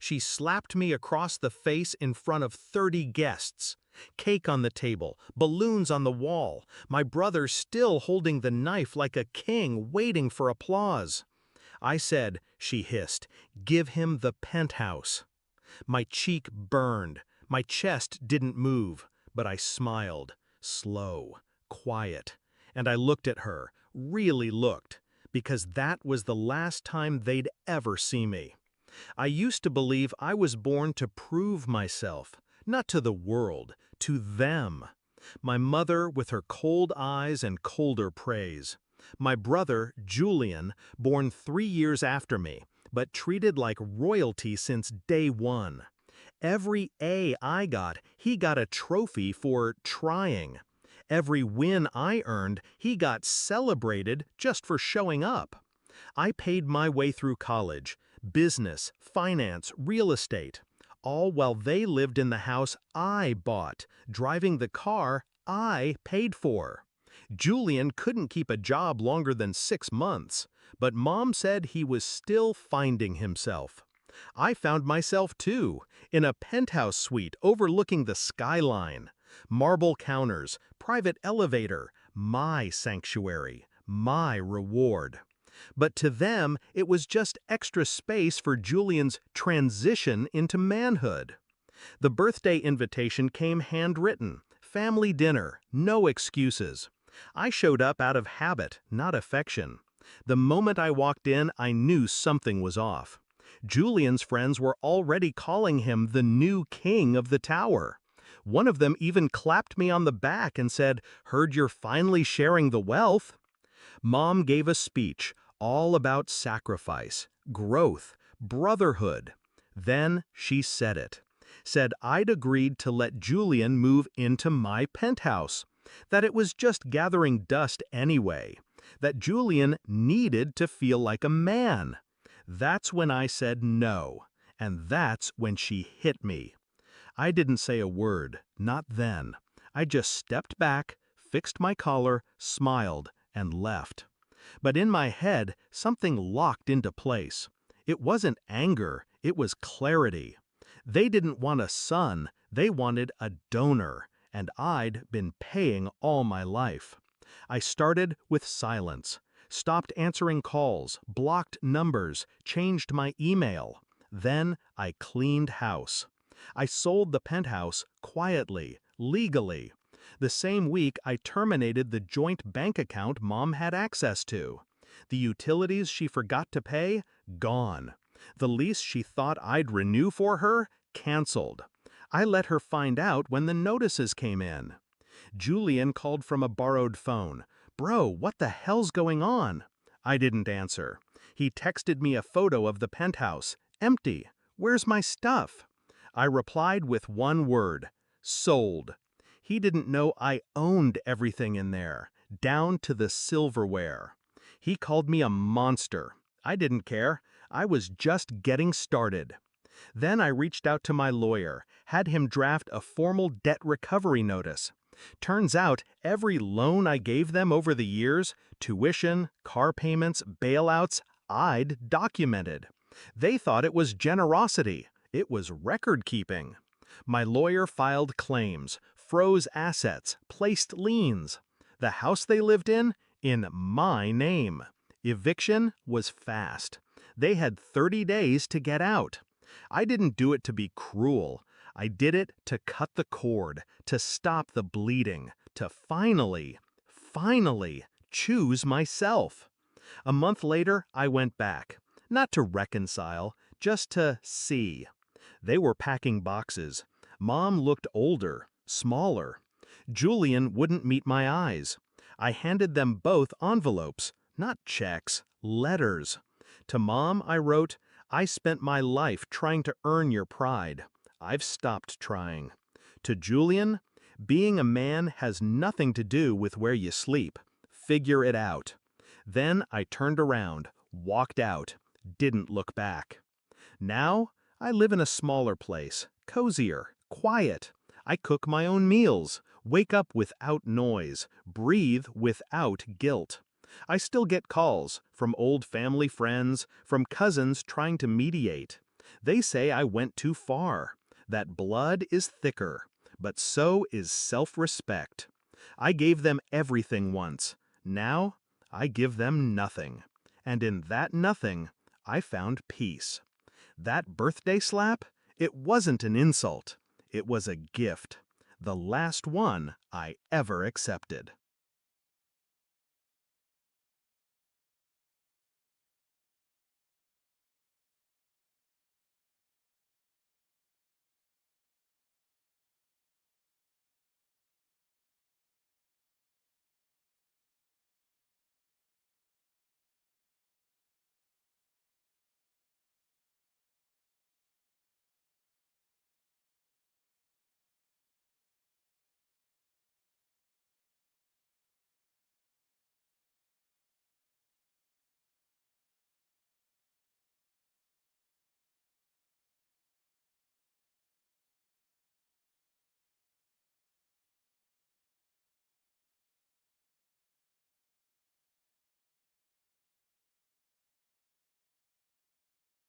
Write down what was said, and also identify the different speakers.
Speaker 1: She slapped me across the face in front of 30 guests. Cake on the table, balloons on the wall, my brother still holding the knife like a king waiting for applause. I said, she hissed, "Give him the penthouse." My cheek burned, my chest didn't move, but I smiled, slow, quiet, and I looked at her, really looked, because that was the last time they'd ever see me. I used to believe I was born to prove myself, not to the world, to them. My mother with her cold eyes and colder praise. My brother, Julian, born 3 years after me, but treated like royalty since day one. Every A I got, he got a trophy for trying. Every win I earned, he got celebrated just for showing up. I paid my way through college, business, finance, real estate, all while they lived in the house I bought, driving the car I paid for. Julian couldn't keep a job longer than 6 months, but Mom said he was still finding himself. I found myself too, in a penthouse suite overlooking the skyline. Marble counters, private elevator, my sanctuary, my reward. But to them, it was just extra space for Julian's transition into manhood. The birthday invitation came handwritten, family dinner, no excuses. I showed up out of habit, not affection. The moment I walked in, I knew something was off. Julian's friends were already calling him the new king of the tower. One of them even clapped me on the back and said, "Heard you're finally sharing the wealth." Mom gave a speech, all about sacrifice, growth, brotherhood. Then she said it. Said I'd agreed to let Julian move into my penthouse. That it was just gathering dust anyway. That Julian needed to feel like a man. That's when I said no. And that's when she hit me. I didn't say a word, not then. I just stepped back, fixed my collar, smiled, and left. But in my head, something locked into place. It wasn't anger, it was clarity. They didn't want a son, they wanted a donor, and I'd been paying all my life. I started with silence, stopped answering calls, blocked numbers, changed my email. Then I cleaned house. I sold the penthouse quietly, legally. The same week, I terminated the joint bank account Mom had access to. The utilities she forgot to pay, gone. The lease she thought I'd renew for her, canceled. I let her find out when the notices came in. Julian called from a borrowed phone. "Bro, what the hell's going on?" I didn't answer. He texted me a photo of the penthouse. Empty. Where's my stuff? I replied with one word. Sold. He didn't know I owned everything in there, down to the silverware. He called me a monster. I didn't care. I was just getting started. Then I reached out to my lawyer, had him draft a formal debt recovery notice. Turns out every loan I gave them over the years, tuition, car payments, bailouts, I'd documented. They thought it was generosity. It was record-keeping. My lawyer filed claims, froze assets, placed liens. The house they lived in my name. Eviction was fast. They had 30 days to get out. I didn't do it to be cruel. I did it to cut the cord, to stop the bleeding, to finally choose myself. A month later, I went back. Not to reconcile, just to see. They were packing boxes. Mom looked older, smaller. Julian wouldn't meet my eyes. I handed them both envelopes, not checks, letters. To Mom, I wrote, "I spent my life trying to earn your pride. I've stopped trying." To Julian, "Being a man has nothing to do with where you sleep. Figure it out." Then I turned around, walked out, didn't look back. Now, I live in a smaller place, cozier, quiet. I cook my own meals, wake up without noise, breathe without guilt. I still get calls from old family friends, from cousins trying to mediate. They say I went too far, that blood is thicker, but so is self-respect. I gave them everything once. Now, I give them nothing. And in that nothing, I found peace. That birthday slap? It wasn't an insult. It was a gift. The last one I ever accepted.